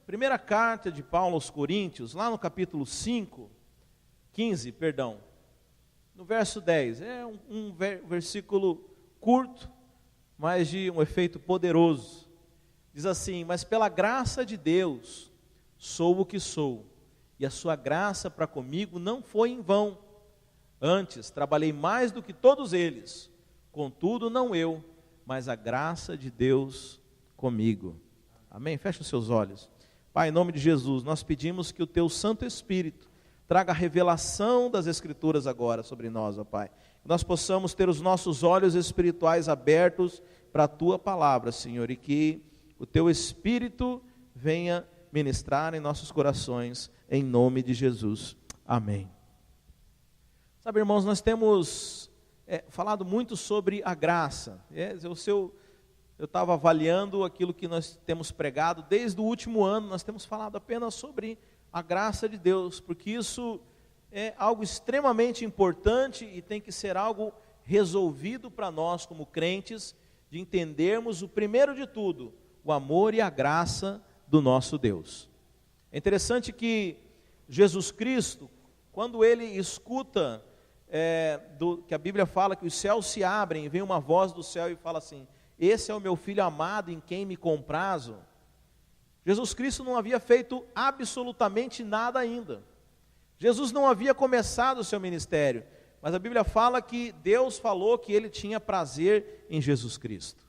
primeira carta de Paulo aos Coríntios, lá no capítulo 15, no verso 10. É um versículo curto, mas de um efeito poderoso. Diz assim: mas pela graça de Deus sou o que sou, e a sua graça para comigo não foi em vão. Antes trabalhei mais do que todos eles, contudo não eu, mas a graça de Deus comigo. Amém? Feche os seus olhos. Pai, em nome de Jesus, nós pedimos que o teu Santo Espírito traga a revelação das Escrituras agora sobre nós, ó Pai. Que nós possamos ter os nossos olhos espirituais abertos para a tua palavra, Senhor, e que o teu Espírito venha ministrar em nossos corações, em nome de Jesus. Amém. Sabe, irmãos, nós temos falado muito sobre a graça. Eu estava avaliando aquilo que nós temos pregado desde o último ano. Nós temos falado apenas sobre a graça de Deus, porque isso é algo extremamente importante e tem que ser algo resolvido para nós como crentes, de entendermos o primeiro de tudo, o amor e a graça do nosso Deus. É interessante que Jesus Cristo, quando ele escuta que a Bíblia fala que os céus se abrem e vem uma voz do céu e fala assim: esse é o meu filho amado em quem me comprazo. Jesus Cristo não havia feito absolutamente nada ainda. Jesus não havia começado o seu ministério, mas a Bíblia fala que Deus falou que ele tinha prazer em Jesus Cristo.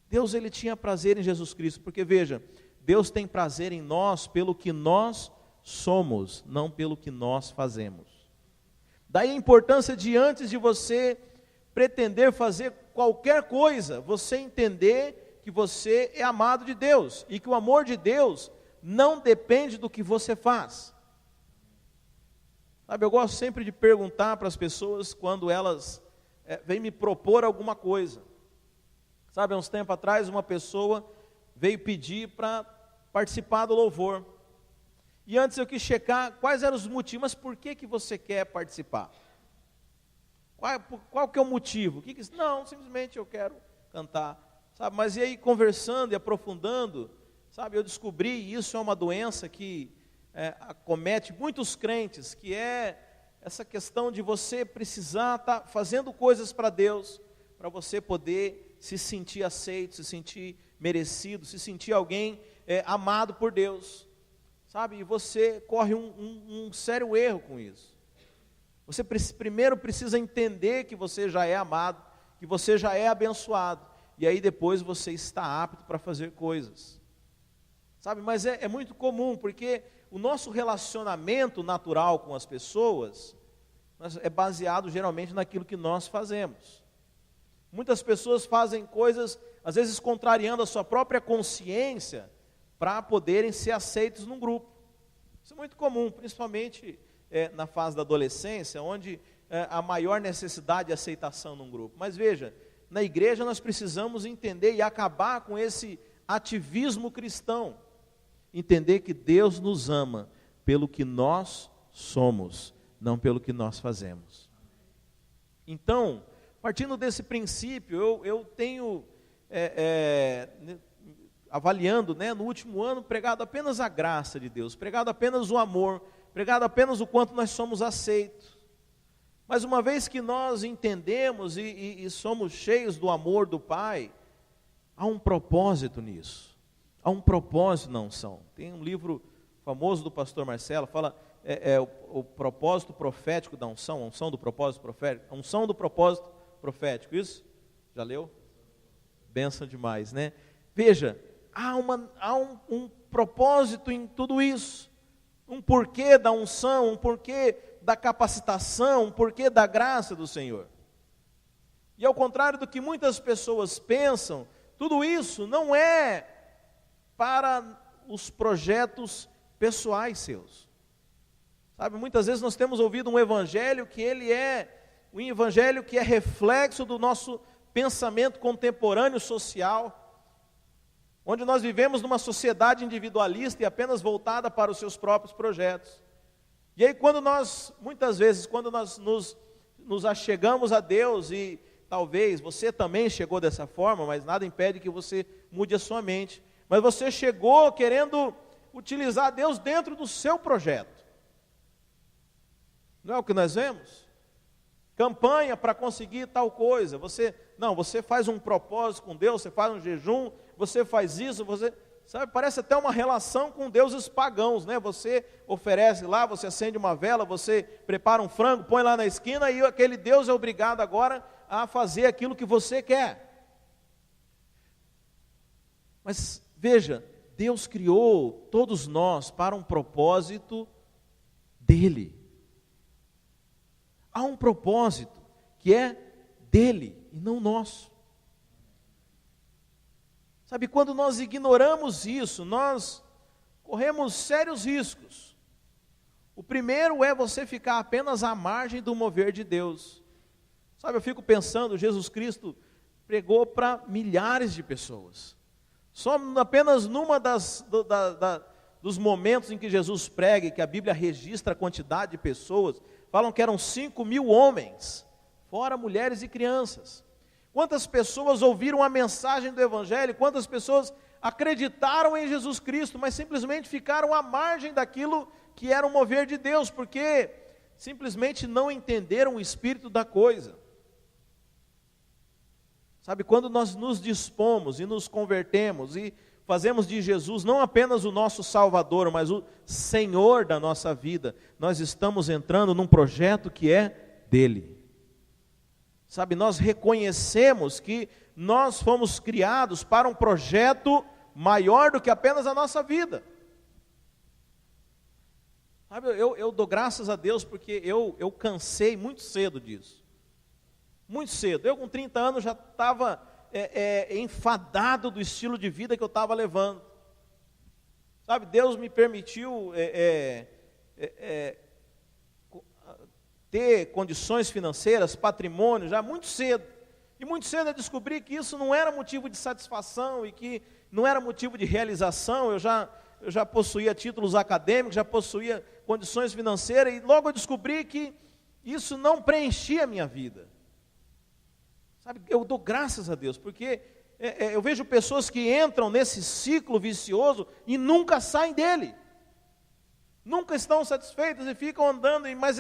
Deus, ele tinha prazer em Jesus Cristo, porque veja, Deus tem prazer em nós pelo que nós somos, não pelo que nós fazemos. Daí a importância de, antes de você pretender fazer qualquer coisa, você entender que você é amado de Deus, e que o amor de Deus não depende do que você faz. Sabe, eu gosto sempre de perguntar para as pessoas quando elas vêm me propor alguma coisa. Sabe, há uns tempos atrás uma pessoa veio pedir para participar do louvor. E antes eu quis checar quais eram os motivos, mas por que você quer participar? Qual que é o motivo? Não, simplesmente eu quero cantar. Sabe, mas e aí conversando e aprofundando, sabe, eu descobri, e isso é uma doença que acomete muitos crentes, que é essa questão de você precisar estar fazendo coisas para Deus, para você poder se sentir aceito, se sentir merecido, se sentir alguém amado por Deus, sabe, e você corre um sério erro com isso. Você primeiro precisa entender que você já é amado, que você já é abençoado, e aí depois você está apto para fazer coisas, sabe, mas é muito comum, porque o nosso relacionamento natural com as pessoas é baseado geralmente naquilo que nós fazemos. Muitas pessoas fazem coisas, às vezes contrariando a sua própria consciência, para poderem ser aceitos num grupo. Isso é muito comum, principalmente na fase da adolescência, onde há maior necessidade de aceitação num grupo. Mas veja, na igreja nós precisamos entender e acabar com esse ativismo cristão. Entender que Deus nos ama pelo que nós somos, não pelo que nós fazemos. Então, partindo desse princípio, eu tenho, avaliando, no último ano, pregado apenas a graça de Deus, pregado apenas o amor, pregado apenas o quanto nós somos aceitos. Mas uma vez que nós entendemos e somos cheios do amor do Pai, há um propósito nisso. Há um propósito na unção. Tem um livro famoso do pastor Marcelo, fala o propósito profético da unção, a unção do propósito profético, a unção do propósito profético, isso? Já leu? Benção demais, né? Veja, há um propósito em tudo isso, um porquê da unção, um porquê da capacitação, um porquê da graça do Senhor. E ao contrário do que muitas pessoas pensam, tudo isso não é para os projetos pessoais seus. Sabe, muitas vezes nós temos ouvido um evangelho que ele é um evangelho que é reflexo do nosso pensamento contemporâneo social, onde nós vivemos numa sociedade individualista e apenas voltada para os seus próprios projetos. E aí muitas vezes, quando nós nos achegamos a Deus, e talvez você também chegou dessa forma, mas nada impede que você mude a sua mente, mas você chegou querendo utilizar Deus dentro do seu projeto. Não é o que nós vemos? Campanha para conseguir tal coisa. Você faz um propósito com Deus, você faz um jejum, você faz isso, sabe, parece até uma relação com deuses pagãos, né? Você oferece lá, você acende uma vela, você prepara um frango, põe lá na esquina e aquele Deus é obrigado agora a fazer aquilo que você quer. Mas veja, Deus criou todos nós para um propósito dele. Há um propósito que é dele e não nosso. Sabe, quando nós ignoramos isso, nós corremos sérios riscos. O primeiro é você ficar apenas à margem do mover de Deus. Sabe, eu fico pensando, Jesus Cristo pregou para milhares de pessoas. Só apenas numa dos momentos em que Jesus prega, e que a Bíblia registra a quantidade de pessoas, falam que eram 5.000 homens, fora mulheres e crianças. Quantas pessoas ouviram a mensagem do Evangelho, quantas pessoas acreditaram em Jesus Cristo, mas simplesmente ficaram à margem daquilo que era o mover de Deus, porque simplesmente não entenderam o espírito da coisa. Sabe, quando nós nos dispomos e nos convertemos e fazemos de Jesus não apenas o nosso Salvador, mas o Senhor da nossa vida, nós estamos entrando num projeto que é dele. Sabe, nós reconhecemos que nós fomos criados para um projeto maior do que apenas a nossa vida. Sabe, eu dou graças a Deus porque eu cansei muito cedo disso. Muito cedo. Eu com 30 anos já estava enfadado do estilo de vida que eu estava levando. Sabe, Deus me permitiu ter condições financeiras, patrimônio, já muito cedo. E muito cedo eu descobri que isso não era motivo de satisfação e que não era motivo de realização. Eu já possuía títulos acadêmicos, já possuía condições financeiras, e logo eu descobri que isso não preenchia a minha vida. Sabe, eu dou graças a Deus, porque eu vejo pessoas que entram nesse ciclo vicioso e nunca saem dele. Nunca estão satisfeitas e ficam andando, mas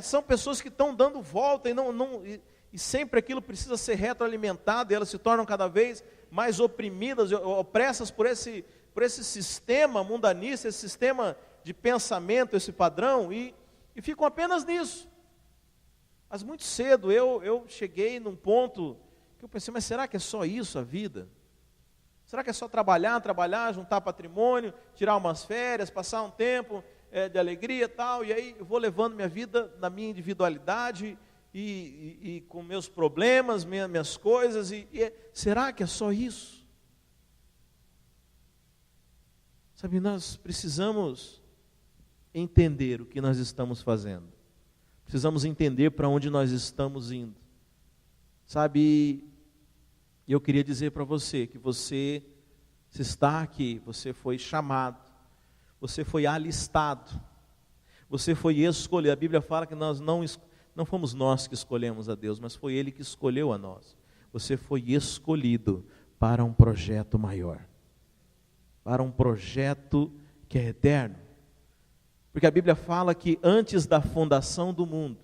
são pessoas que estão dando volta e sempre aquilo precisa ser retroalimentado, e elas se tornam cada vez mais oprimidas, opressas por esse sistema mundanista, esse sistema de pensamento, esse padrão, e ficam apenas nisso. Mas muito cedo eu cheguei num ponto que eu pensei, mas será que é só isso a vida? Será que é só trabalhar, juntar patrimônio, tirar umas férias, passar um tempo de alegria e tal, e aí eu vou levando minha vida na minha individualidade e com meus problemas, minhas coisas, será que é só isso? Sabe, nós precisamos entender o que nós estamos fazendo. Precisamos entender para onde nós estamos indo. Sabe, eu queria dizer para você que você, se está aqui, você foi chamado, você foi alistado, você foi escolhido. A Bíblia fala que nós não fomos nós que escolhemos a Deus, mas foi Ele que escolheu a nós. Você foi escolhido para um projeto maior, para um projeto que é eterno. Porque a Bíblia fala que antes da fundação do mundo,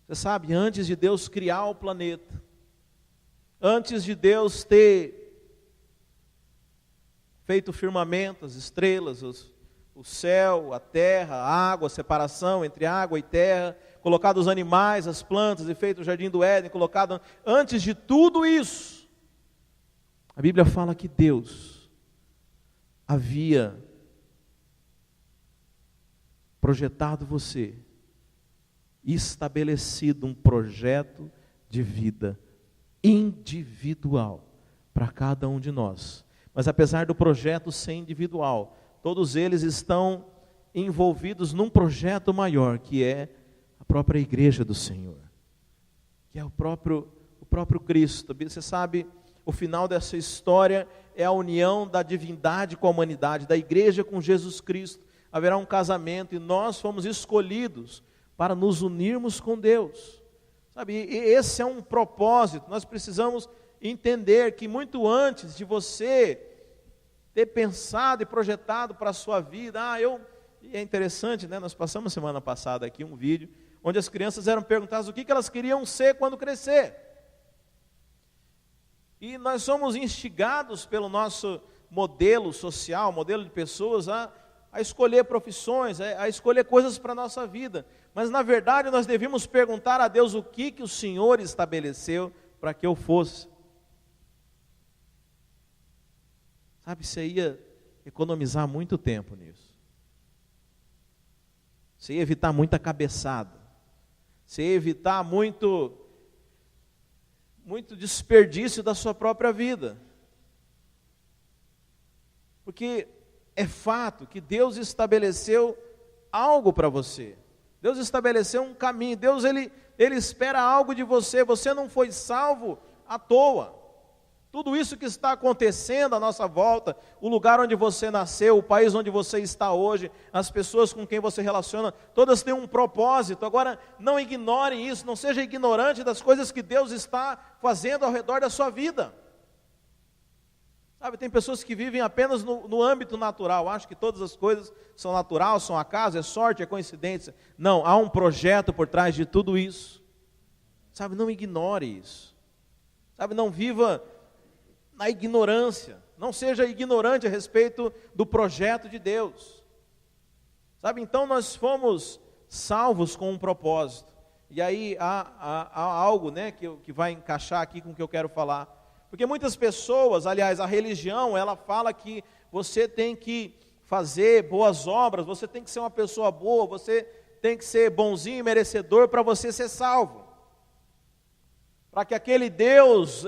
você sabe, antes de Deus criar o planeta, antes de Deus ter feito o firmamento, as estrelas, o céu, a terra, a água, a separação entre água e terra, colocado os animais, as plantas, e feito o jardim do Éden, colocado antes de tudo isso, a Bíblia fala que Deus havia projetado você e estabelecido um projeto de vida individual para cada um de nós. Mas apesar do projeto ser individual, todos eles estão envolvidos num projeto maior, que é a própria igreja do Senhor, que é o próprio Cristo. Você sabe, o final dessa história é a união da divindade com a humanidade, da igreja com Jesus Cristo. Haverá um casamento e nós fomos escolhidos para nos unirmos com Deus. Sabe, e esse é um propósito. Nós precisamos entender que muito antes de você ter pensado e projetado para a sua vida. E é interessante, né? Nós passamos semana passada aqui um vídeo, onde as crianças eram perguntadas o que elas queriam ser quando crescer. E nós somos instigados pelo nosso modelo social, modelo de pessoas, a escolher profissões, a escolher coisas para a nossa vida. Mas na verdade nós devíamos perguntar a Deus o que o Senhor estabeleceu para que eu fosse. Sabe, você ia economizar muito tempo nisso. Você ia evitar muita cabeçada. Você ia evitar muito desperdício da sua própria vida. Porque é fato que Deus estabeleceu algo para você. Deus estabeleceu um caminho. Deus ele espera algo de você. Você não foi salvo à toa. Tudo isso que está acontecendo à nossa volta, o lugar onde você nasceu, o país onde você está hoje, as pessoas com quem você relaciona, todas têm um propósito. Agora, não ignore isso, não seja ignorante das coisas que Deus está fazendo ao redor da sua vida. Sabe, tem pessoas que vivem apenas no âmbito natural, acham que todas as coisas são natural, são acaso, é sorte, é coincidência. Não, há um projeto por trás de tudo isso. Sabe, não ignore isso. Sabe, não viva na ignorância, não seja ignorante a respeito do projeto de Deus. Sabe, então nós fomos salvos com um propósito. E aí há algo, né, que vai encaixar aqui com o que eu quero falar. Porque muitas pessoas, aliás, a religião, ela fala que você tem que fazer boas obras, você tem que ser uma pessoa boa, você tem que ser bonzinho e merecedor para você ser salvo. Para que aquele Deus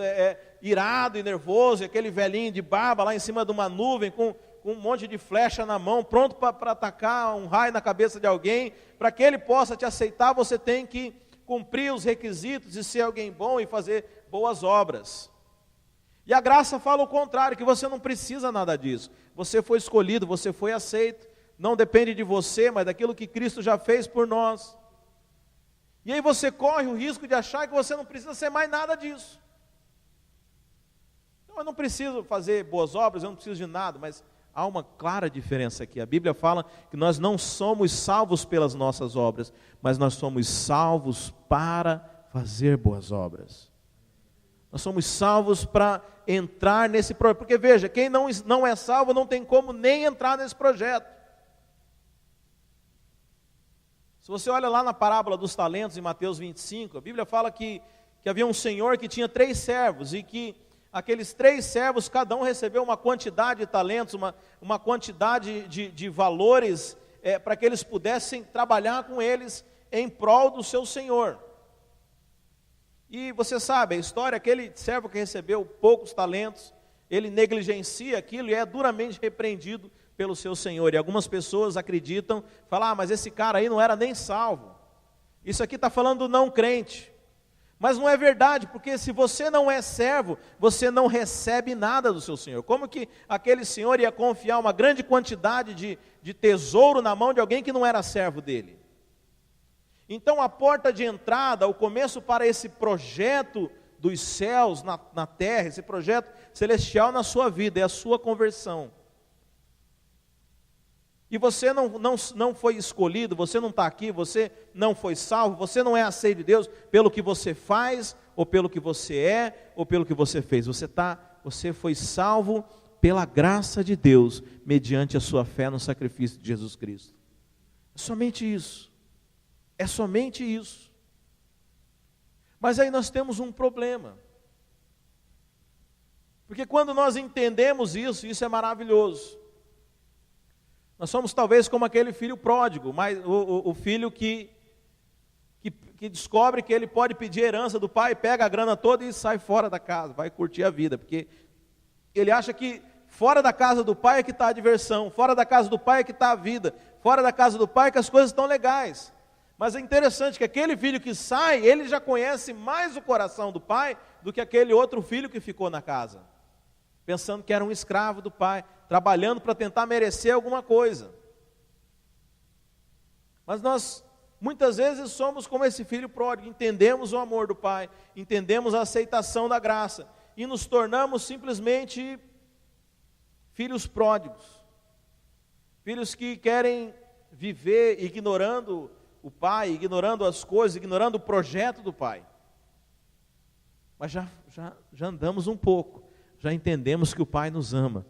irado e nervoso, aquele velhinho de barba lá em cima de uma nuvem, com um monte de flecha na mão, pronto para atacar um raio na cabeça de alguém, para que ele possa te aceitar, você tem que cumprir os requisitos de ser alguém bom e fazer boas obras. E a graça fala o contrário, que você não precisa nada disso. Você foi escolhido, você foi aceito, não depende de você, mas daquilo que Cristo já fez por nós. E aí você corre o risco de achar que você não precisa ser mais nada disso. Então, eu não preciso fazer boas obras, eu não preciso de nada, mas há uma clara diferença aqui. A Bíblia fala que nós não somos salvos pelas nossas obras, mas nós somos salvos para fazer boas obras. Nós somos salvos para entrar nesse projeto. Porque veja, quem não é salvo não tem como nem entrar nesse projeto. Se você olha lá na parábola dos talentos, em Mateus 25, a Bíblia fala que havia um senhor que tinha 3 servos, e que aqueles 3 servos, cada um recebeu uma quantidade de talentos, uma quantidade de valores, para que eles pudessem trabalhar com eles em prol do seu senhor. E você sabe a história, aquele servo que recebeu poucos talentos, ele negligencia aquilo e é duramente repreendido pelo seu senhor. E algumas pessoas acreditam, falam, mas esse cara aí não era nem salvo. Isso aqui está falando do não crente. Mas não é verdade, porque se você não é servo, você não recebe nada do seu senhor. Como que aquele senhor ia confiar uma grande quantidade de tesouro na mão de alguém que não era servo dele? Então a porta de entrada, o começo para esse projeto dos céus na terra, esse projeto celestial na sua vida, é a sua conversão. E você não foi escolhido, você não está aqui, você não foi salvo, você não é aceito de Deus pelo que você faz, ou pelo que você é, ou pelo que você fez. Você foi salvo pela graça de Deus, mediante a sua fé no sacrifício de Jesus Cristo. É somente isso. É somente isso. Mas aí nós temos um problema. Porque quando nós entendemos isso, isso é maravilhoso. Nós somos talvez como aquele filho pródigo, mas o filho que descobre que ele pode pedir herança do pai, pega a grana toda e sai fora da casa, vai curtir a vida, porque ele acha que fora da casa do pai é que está a diversão, fora da casa do pai é que está a vida, fora da casa do pai é que as coisas estão legais. Mas é interessante que aquele filho que sai, ele já conhece mais o coração do pai do que aquele outro filho que ficou na casa, pensando que era um escravo do pai, trabalhando para tentar merecer alguma coisa. Mas nós, muitas vezes, somos como esse filho pródigo, entendemos o amor do pai, entendemos a aceitação da graça, e nos tornamos simplesmente filhos pródigos, filhos que querem viver ignorando o pai, ignorando as coisas, ignorando o projeto do pai. Mas já andamos um pouco, já entendemos que o Pai nos ama,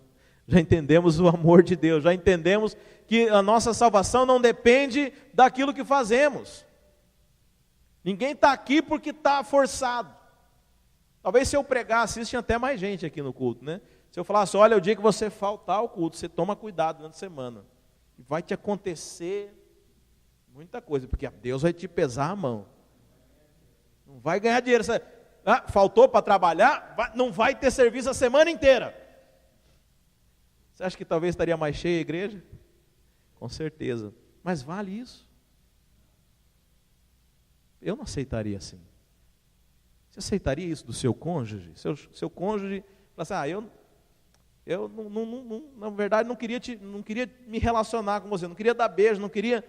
já entendemos o amor de Deus, já entendemos que a nossa salvação não depende daquilo que fazemos. Ninguém está aqui porque está forçado. Talvez se eu pregasse isso, tinha até mais gente aqui no culto, né? Se eu falasse, olha, o dia que você faltar ao culto, você toma cuidado durante a semana. Vai te acontecer muita coisa, porque Deus vai te pesar a mão. Não vai ganhar dinheiro. Faltou para trabalhar, não vai ter serviço a semana inteira. Você acha que talvez estaria mais cheia a igreja? Com certeza. Mas vale isso? Eu não aceitaria assim. Você aceitaria isso do seu cônjuge? Seu cônjuge fala assim, eu não, na verdade não queria me relacionar com você, não queria dar beijo, não queria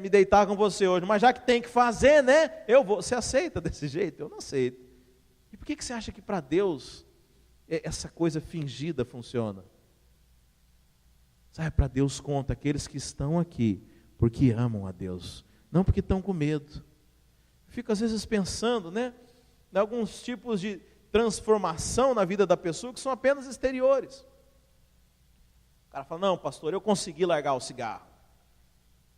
me deitar com você hoje, mas já que tem que fazer, né? Eu vou. Você aceita desse jeito? Eu não aceito. E por que você acha que para Deus essa coisa fingida funciona? Sabe, para Deus conta aqueles que estão aqui porque amam a Deus, não porque estão com medo. Fico às vezes pensando, né, em alguns tipos de transformação na vida da pessoa que são apenas exteriores. O cara fala, não, pastor, eu consegui largar o cigarro.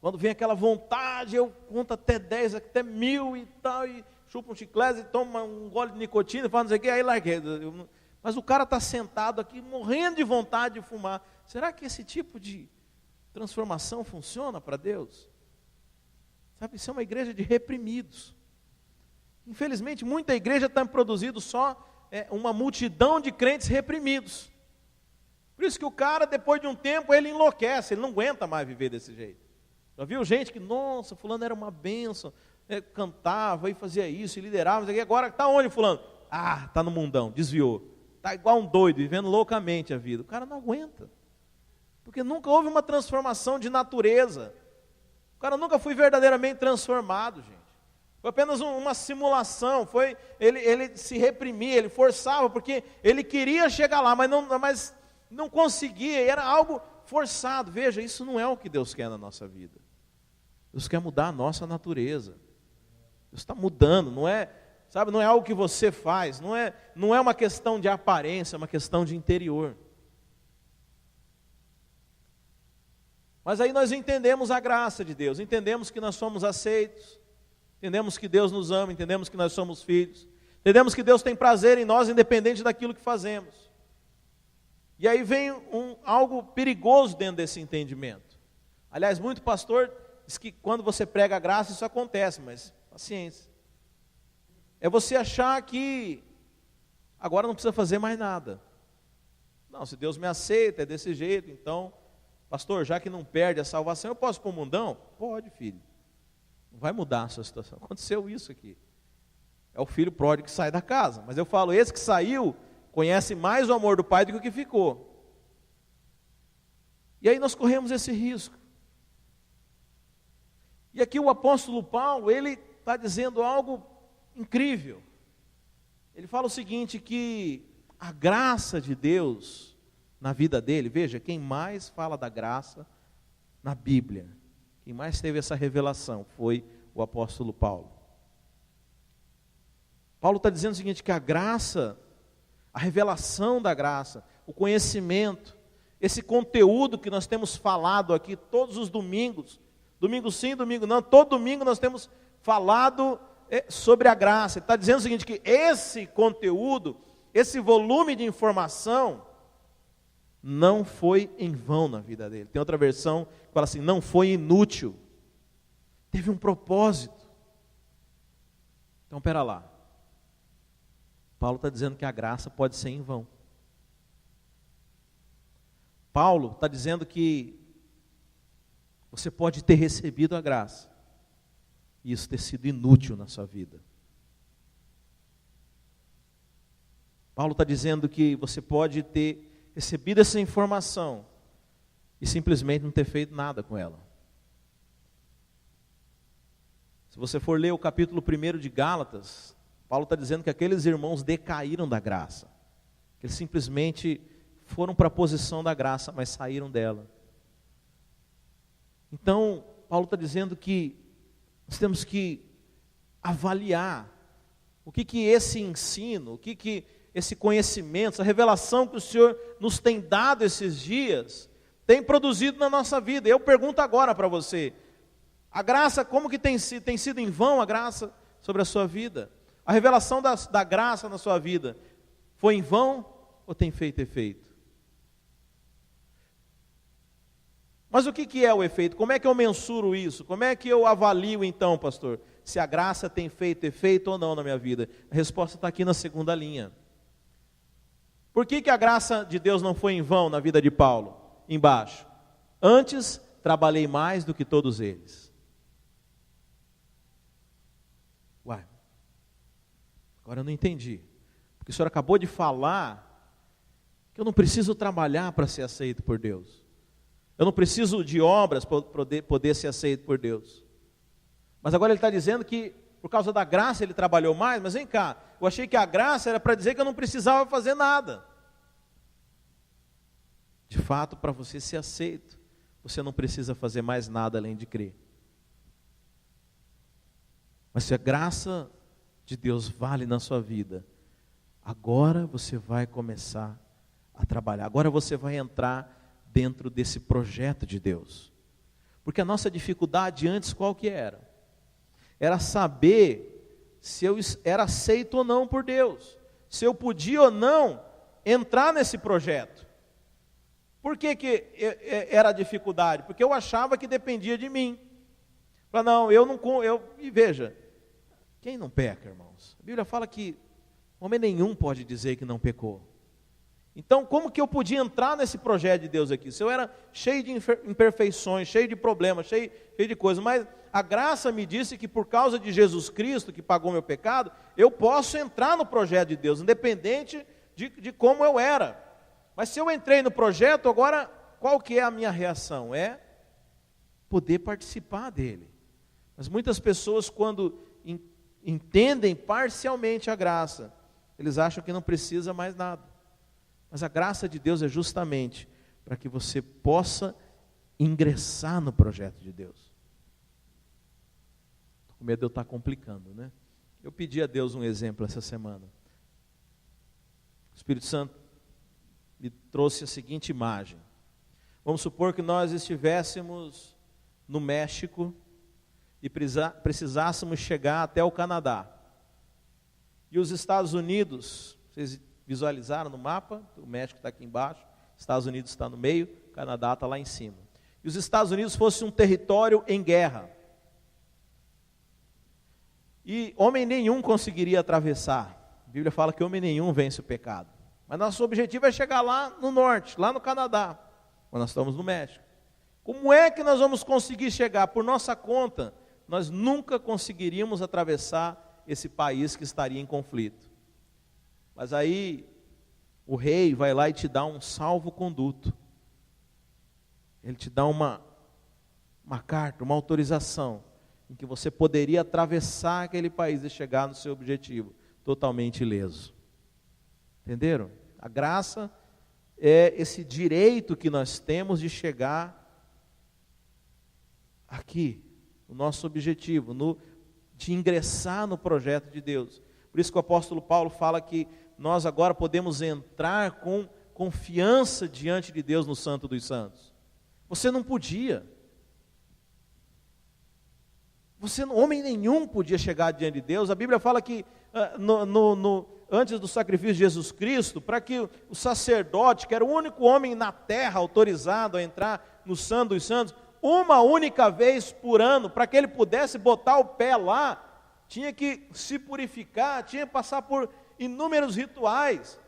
Quando vem aquela vontade, eu conto até 10, até 1000 e tal, e chupa um chiclete, e toma um gole de nicotina, e fala não sei o que, aí larguei. Mas o cara está sentado aqui, morrendo de vontade de fumar. Será que esse tipo de transformação funciona para Deus? Sabe, isso é uma igreja de reprimidos. Infelizmente, muita igreja está produzindo só uma multidão de crentes reprimidos. Por isso que o cara, depois de um tempo, ele enlouquece, ele não aguenta mais viver desse jeito. Já viu gente que, nossa, fulano era uma bênção, cantava e fazia isso, e liderava, e agora está onde fulano? Está no mundão, desviou. Está igual um doido, vivendo loucamente a vida. O cara não aguenta. Porque nunca houve uma transformação de natureza. O cara nunca foi verdadeiramente transformado, gente. Foi apenas uma simulação, ele se reprimia, ele forçava, porque ele queria chegar lá, mas não conseguia, era algo forçado. Veja, isso não é o que Deus quer na nossa vida. Deus quer mudar a nossa natureza. Deus está mudando, não é algo que você faz, não é uma questão de aparência, é uma questão de interior. Mas aí nós entendemos a graça de Deus, entendemos que nós somos aceitos, entendemos que Deus nos ama, entendemos que nós somos filhos, entendemos que Deus tem prazer em nós, independente daquilo que fazemos. E aí vem algo perigoso dentro desse entendimento. Aliás, muito pastor diz que quando você prega a graça isso acontece, mas paciência. É você achar que agora não precisa fazer mais nada. Não, se Deus me aceita, é desse jeito, então, pastor, já que não perde a salvação, eu posso ir para o mundão? Pode, filho. Não vai mudar a sua situação. Aconteceu isso aqui. É o filho pródigo que sai da casa. Mas eu falo, esse que saiu, conhece mais o amor do pai do que o que ficou. E aí nós corremos esse risco. E aqui o apóstolo Paulo, ele está dizendo algo incrível. Ele fala o seguinte, que a graça de Deus na vida dele, veja, quem mais fala da graça na Bíblia, quem mais teve essa revelação foi o apóstolo Paulo. Paulo está dizendo o seguinte, que a graça, a revelação da graça, o conhecimento, esse conteúdo que nós temos falado aqui todos os domingos, domingo sim, domingo não, todo domingo nós temos falado sobre a graça. Ele está dizendo o seguinte, que esse conteúdo, esse volume de informação, não foi em vão na vida dele. Tem outra versão que fala assim, não foi inútil. Teve um propósito. Então, pera lá. Paulo está dizendo que a graça pode ser em vão. Paulo está dizendo que você pode ter recebido a graça e isso ter sido inútil na sua vida. Paulo está dizendo que você pode ter recebido essa informação e simplesmente não ter feito nada com ela. Se você for ler o capítulo 1 de Gálatas, Paulo está dizendo que aqueles irmãos decaíram da graça, que eles simplesmente foram para a posição da graça, mas saíram dela. Então, Paulo está dizendo que nós temos que avaliar o que esse ensino, o que esse conhecimento, essa revelação que o Senhor nos tem dado esses dias, tem produzido na nossa vida. Eu pergunto agora para você, a graça, como que tem sido em vão a graça sobre a sua vida? A revelação da graça na sua vida, foi em vão ou tem feito efeito? Mas o que é o efeito? Como é que eu mensuro isso? Como é que eu avalio então, pastor, se a graça tem feito efeito ou não na minha vida? A resposta está aqui na segunda linha. Por que a graça de Deus não foi em vão na vida de Paulo? Embaixo. Antes, trabalhei mais do que todos eles. Uai, agora eu não entendi. Porque o senhor acabou de falar que eu não preciso trabalhar para ser aceito por Deus. Eu não preciso de obras para poder ser aceito por Deus. Mas agora ele está dizendo que por causa da graça ele trabalhou mais. Mas vem cá, eu achei que a graça era para dizer que eu não precisava fazer nada. De fato, para você ser aceito, você não precisa fazer mais nada além de crer. Mas se a graça de Deus vale na sua vida, agora você vai começar a trabalhar. Agora você vai entrar dentro desse projeto de Deus. Porque a nossa dificuldade antes qual que era? Era saber se eu era aceito ou não por Deus. Se eu podia ou não entrar nesse projeto. Por que era a dificuldade? Porque eu achava que dependia de mim. Falei, não, e veja, quem não peca, irmãos? A Bíblia fala que homem nenhum pode dizer que não pecou. Então, como que eu podia entrar nesse projeto de Deus aqui? Se eu era cheio de imperfeições, cheio de problemas, cheio de coisas, mas a graça me disse que por causa de Jesus Cristo, que pagou meu pecado, eu posso entrar no projeto de Deus, independente de como eu era. Mas se eu entrei no projeto, agora, qual que é a minha reação? É poder participar dele. Mas muitas pessoas, quando entendem parcialmente a graça, eles acham que não precisa mais nada. Mas a graça de Deus é justamente para que você possa ingressar no projeto de Deus. Estou com medo de eu estar complicando, né? Eu pedi a Deus um exemplo essa semana. O Espírito Santo me trouxe a seguinte imagem. Vamos supor que nós estivéssemos no México e precisássemos chegar até o Canadá. E os Estados Unidos, vocês visualizaram no mapa? O México está aqui embaixo, Estados Unidos está no meio, o Canadá está lá em cima. E os Estados Unidos fosse um território em guerra. E homem nenhum conseguiria atravessar. A Bíblia fala que homem nenhum vence o pecado. Mas nosso objetivo é chegar lá no norte, lá no Canadá, mas nós estamos no México. Como é que nós vamos conseguir chegar? Por nossa conta, nós nunca conseguiríamos atravessar esse país que estaria em conflito. Mas aí, o rei vai lá e te dá um salvo-conduto. Ele te dá uma carta, uma autorização, em que você poderia atravessar aquele país e chegar no seu objetivo, totalmente ileso. Entenderam? A graça é esse direito que nós temos de chegar aqui, o nosso objetivo, de ingressar no projeto de Deus. Por isso que o apóstolo Paulo fala que nós agora podemos entrar com confiança diante de Deus no Santo dos Santos. Você não podia. Homem nenhum podia chegar diante de Deus. A Bíblia fala que antes do sacrifício de Jesus Cristo, para que o sacerdote, que era o único homem na terra autorizado a entrar no Santo dos Santos, uma única vez por ano, para que ele pudesse botar o pé lá, tinha que se purificar, tinha que passar por inúmeros rituais.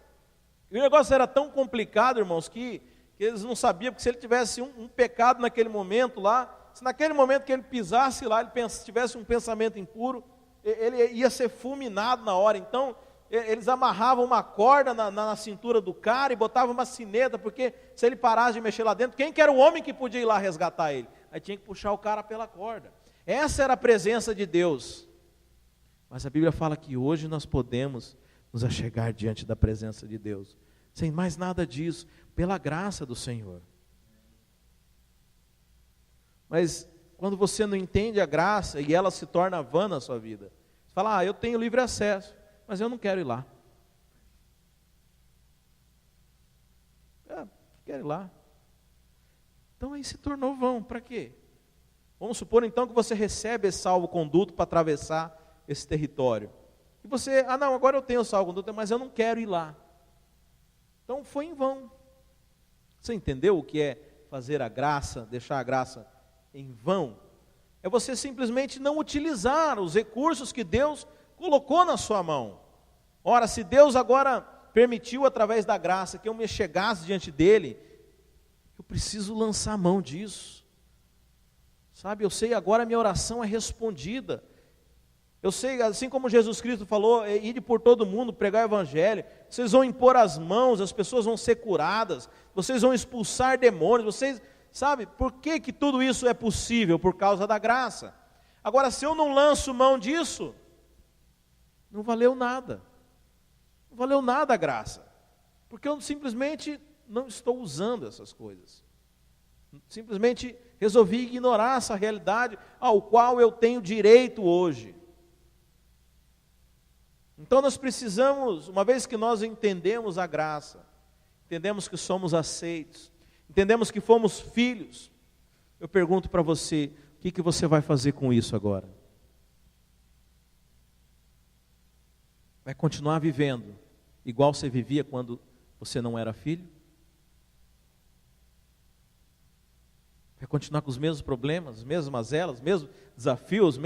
E o negócio era tão complicado, irmãos, que eles não sabiam, porque se ele tivesse um pecado naquele momento lá, se naquele momento que ele pisasse lá, ele tivesse um pensamento impuro, ele ia ser fulminado na hora. Então, eles amarravam uma corda na cintura do cara e botavam uma sineta, porque se ele parasse de mexer lá dentro, quem que era o homem que podia ir lá resgatar ele? Aí tinha que puxar o cara pela corda. Essa era a presença de Deus. Mas a Bíblia fala que hoje nós podemos nos achegar diante da presença de Deus, sem mais nada disso. pela graça do Senhor. Mas quando você não entende a graça e ela se torna vã na sua vida, você fala, eu tenho livre acesso, mas eu não quero ir lá. Quero ir lá. Então aí se tornou vão, para quê? Vamos supor então que você recebe esse salvo-conduto para atravessar esse território. E você, não, agora eu tenho o salvo-conduto, mas eu não quero ir lá. Então foi em vão. Você entendeu o que é fazer a graça, deixar a graça em vão? É você simplesmente não utilizar os recursos que Deus colocou na sua mão. Ora, se Deus agora permitiu através da graça que eu me chegasse diante dele, eu preciso lançar a mão disso. Sabe, eu sei agora a minha oração é respondida. Eu sei, assim como Jesus Cristo falou, ide por todo mundo, pregar o evangelho, vocês vão impor as mãos, as pessoas vão ser curadas, vocês vão expulsar demônios, vocês, sabe, por que tudo isso é possível? Por causa da graça. Agora, se eu não lanço mão disso, não valeu nada. Não valeu nada a graça, porque eu simplesmente não estou usando essas coisas. Simplesmente resolvi ignorar essa realidade ao qual eu tenho direito hoje. Então nós precisamos, uma vez que nós entendemos a graça, entendemos que somos aceitos, entendemos que fomos filhos, eu pergunto para você, o que você vai fazer com isso agora? Vai continuar vivendo igual você vivia quando você não era filho? Vai continuar com os mesmos problemas, as mesmas mazelas, os mesmos desafios, o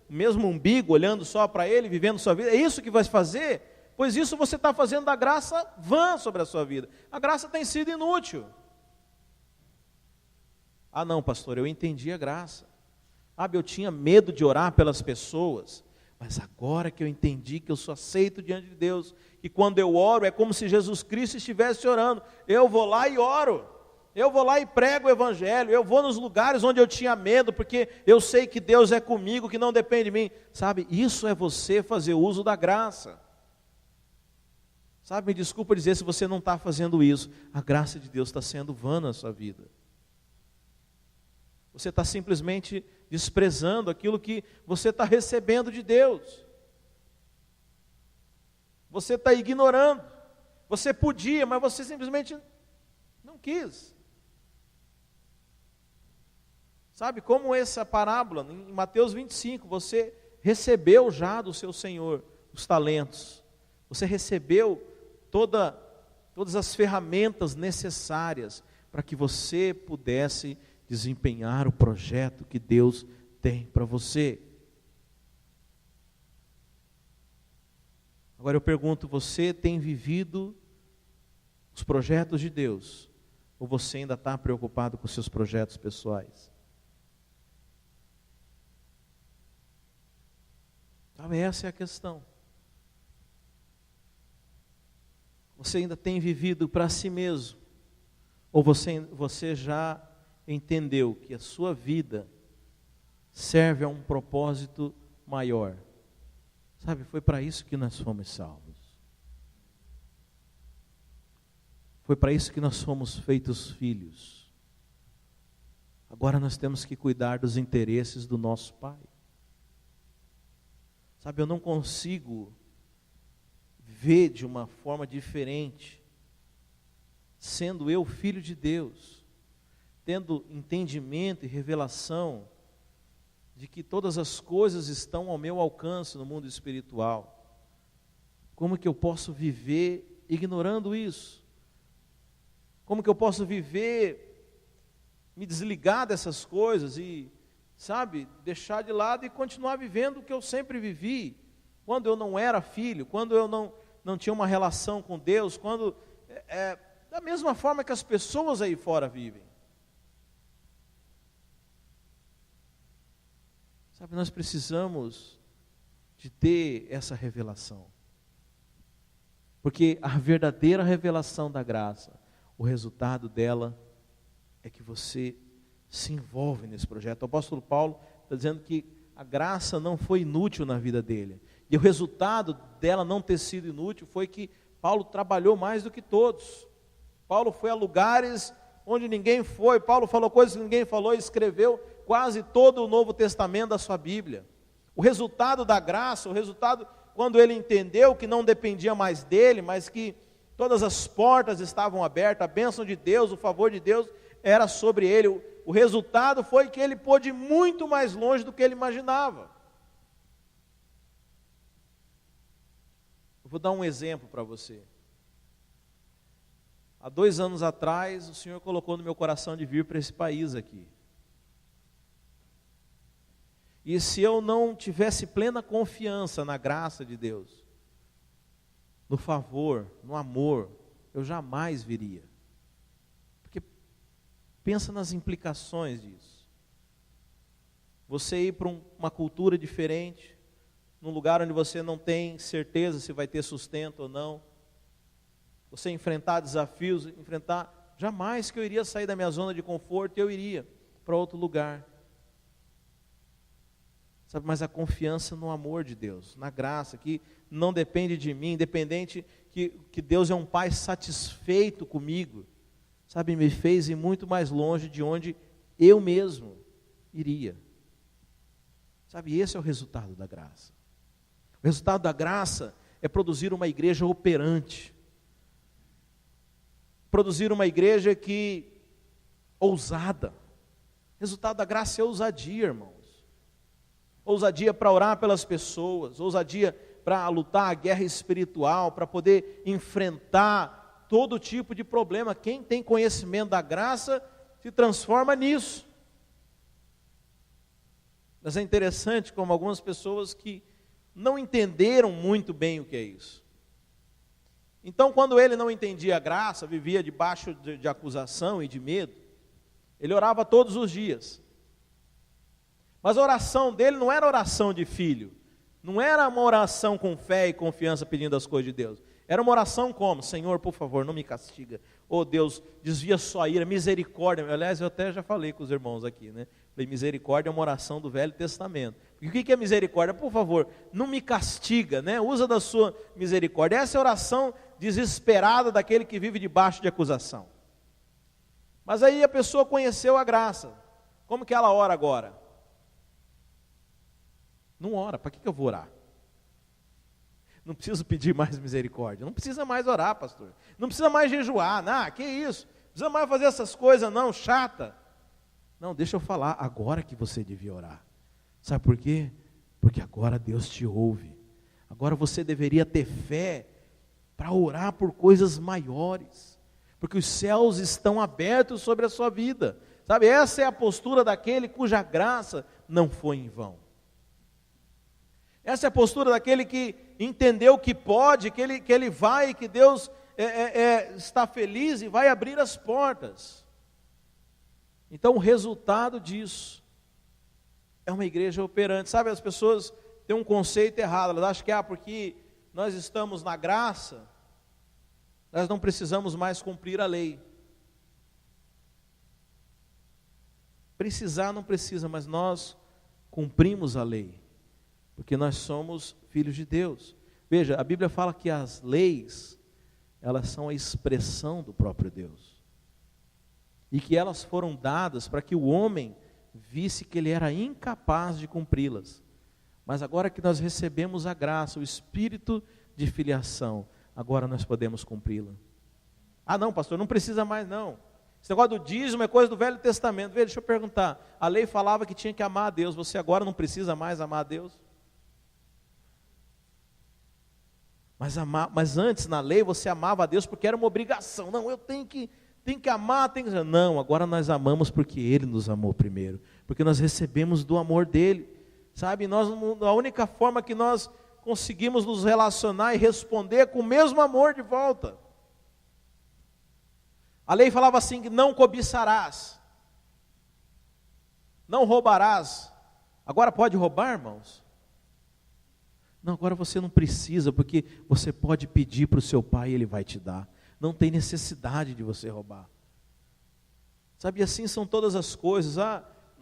mesmo umbigo, olhando só para ele, vivendo sua vida? É isso que vai fazer? Pois isso você está fazendo da graça vã sobre a sua vida. A graça tem sido inútil. Não, pastor, eu entendi a graça. Eu tinha medo de orar pelas pessoas. Mas agora que eu entendi que eu sou aceito diante de Deus, que quando eu oro é como se Jesus Cristo estivesse orando, eu vou lá e oro, eu vou lá e prego o evangelho, eu vou nos lugares onde eu tinha medo, porque eu sei que Deus é comigo, que não depende de mim. Sabe, isso é você fazer uso da graça. Sabe, me desculpa dizer se você não está fazendo isso, a graça de Deus está sendo vã na sua vida. Você está simplesmente desprezando aquilo que você está recebendo de Deus. Você está ignorando. Você podia, mas você simplesmente não quis. Sabe, como essa parábola, em Mateus 25, você recebeu já do seu Senhor os talentos. Você recebeu todas as ferramentas necessárias para que você pudesse desempenhar o projeto que Deus tem para você. Agora eu pergunto, você tem vivido os projetos de Deus? Ou você ainda está preocupado com os seus projetos pessoais? Sabe, essa é a questão. Você ainda tem vivido para si mesmo? Ou você já entendeu que a sua vida serve a um propósito maior? Sabe, foi para isso que nós fomos salvos. Foi para isso que nós fomos feitos filhos. Agora nós temos que cuidar dos interesses do nosso Pai. Sabe, eu não consigo ver de uma forma diferente, sendo eu filho de Deus, tendo entendimento e revelação de que todas as coisas estão ao meu alcance no mundo espiritual. Como que eu posso viver ignorando isso? Como que eu posso viver, me desligar dessas coisas e, sabe, deixar de lado e continuar vivendo o que eu sempre vivi, quando eu não era filho, quando eu não tinha uma relação com Deus, quando, da mesma forma que as pessoas aí fora vivem. Sabe, nós precisamos de ter essa revelação. Porque a verdadeira revelação da graça, o resultado dela é que você se envolve nesse projeto. O apóstolo Paulo está dizendo que a graça não foi inútil na vida dele. E o resultado dela não ter sido inútil foi que Paulo trabalhou mais do que todos. Paulo foi a lugares onde ninguém foi, Paulo falou coisas que ninguém falou, e escreveu quase todo o Novo Testamento da sua Bíblia. O resultado da graça, o resultado quando ele entendeu que não dependia mais dele, mas que todas as portas estavam abertas, a bênção de Deus, o favor de Deus era sobre ele. O resultado foi que ele pôde ir muito mais longe do que ele imaginava. Eu vou dar um exemplo para você. Há 2 anos atrás, o Senhor colocou no meu coração de vir para esse país aqui. E se eu não tivesse plena confiança na graça de Deus, no favor, no amor, eu jamais viria. Porque pensa nas implicações disso. Você ir para uma cultura diferente, num lugar onde você não tem certeza se vai ter sustento ou não, você enfrentar desafios, jamais que eu iria sair da minha zona de conforto, eu iria para outro lugar. Sabe, mas a confiança no amor de Deus, na graça, que não depende de mim, independente que Deus é um Pai satisfeito comigo, sabe, me fez ir muito mais longe de onde eu mesmo iria. Sabe, esse é o resultado da graça. O resultado da graça é produzir uma igreja operante, produzir uma igreja ousada. O resultado da graça é ousadia, irmãos. Ousadia para orar pelas pessoas, ousadia para lutar a guerra espiritual, para poder enfrentar todo tipo de problema. Quem tem conhecimento da graça se transforma nisso. Mas é interessante como algumas pessoas que não entenderam muito bem o que é isso. Então, quando ele não entendia a graça, vivia debaixo de acusação e de medo, ele orava todos os dias. Mas a oração dele não era oração de filho, não era uma oração com fé e confiança pedindo as coisas de Deus. Era uma oração como: Senhor, por favor, não me castiga. Oh Deus, desvia sua ira, misericórdia. Aliás, eu até já falei com os irmãos aqui, né? Falei, misericórdia é uma oração do Velho Testamento. E o que é misericórdia? Por favor, não me castiga, né? Usa da sua misericórdia. Essa é a oração desesperada daquele que vive debaixo de acusação. Mas aí a pessoa conheceu a graça. Como que ela ora agora? Não ora, para que eu vou orar? Não preciso pedir mais misericórdia, não precisa mais orar, pastor. Não precisa mais jejuar, que isso? Não precisa mais fazer essas coisas não, chata. Não, deixa eu falar, agora que você devia orar. Sabe por quê? Porque agora Deus te ouve. Agora você deveria ter fé para orar por coisas maiores. Porque os céus estão abertos sobre a sua vida. Sabe, essa é a postura daquele cuja graça não foi em vão. Essa é a postura daquele que entendeu que pode, que ele vai, que Deus está feliz e vai abrir as portas. Então o resultado disso é uma igreja operante. Sabe, as pessoas têm um conceito errado, elas acham que porque nós estamos na graça, nós não precisamos mais cumprir a lei. Precisar não precisa, mas nós cumprimos a lei. Porque nós somos filhos de Deus. Veja, a Bíblia fala que as leis, elas são a expressão do próprio Deus. E que elas foram dadas para que o homem visse que ele era incapaz de cumpri-las. Mas agora que nós recebemos a graça, o espírito de filiação, agora nós podemos cumpri-la. Não, pastor, não precisa mais não. Esse negócio do dízimo é coisa do Velho Testamento. Veja, deixa eu perguntar. A lei falava que tinha que amar a Deus. Você agora não precisa mais amar a Deus? Mas antes, na lei, você amava a Deus porque era uma obrigação. Não, eu tenho que amar, Não, agora nós amamos porque Ele nos amou primeiro. Porque nós recebemos do amor dEle. Sabe, a única forma que nós conseguimos nos relacionar e responder é com o mesmo amor de volta. A lei falava assim, que não cobiçarás. Não roubarás. Agora pode roubar, irmãos? Não, agora você não precisa, porque você pode pedir para o seu pai e ele vai te dar. Não tem necessidade de você roubar. Sabe, e assim são todas as coisas.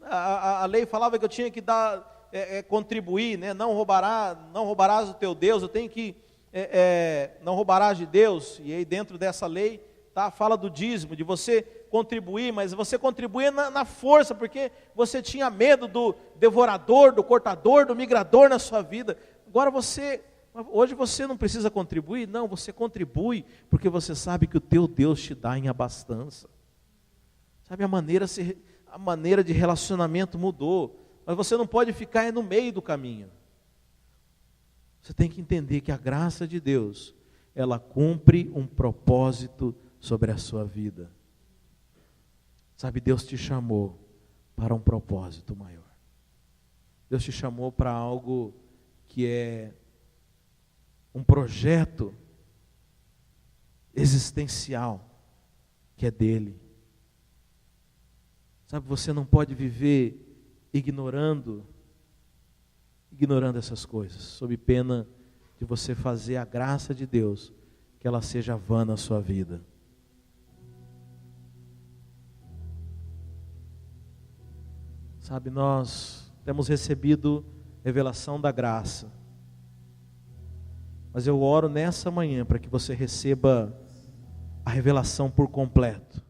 A lei falava que eu tinha que dar, contribuir, né? Não roubarás o teu Deus, eu tenho que, não roubarás de Deus. E aí dentro dessa lei, tá? Fala do dízimo, de você contribuir, mas você contribuía na força, porque você tinha medo do devorador, do cortador, do migrador na sua vida. Agora hoje você não precisa contribuir, não, você contribui, porque você sabe que o teu Deus te dá em abastança. Sabe, a maneira de relacionamento mudou, mas você não pode ficar no meio do caminho. Você tem que entender que a graça de Deus, ela cumpre um propósito sobre a sua vida. Sabe, Deus te chamou para um propósito maior. Deus te chamou para algo que é um projeto existencial, que é dele. Sabe, você não pode viver ignorando essas coisas, sob pena de você fazer a graça de Deus, que ela seja vã na sua vida. Sabe, nós temos recebido revelação da graça, mas eu oro nessa manhã para que você receba a revelação por completo.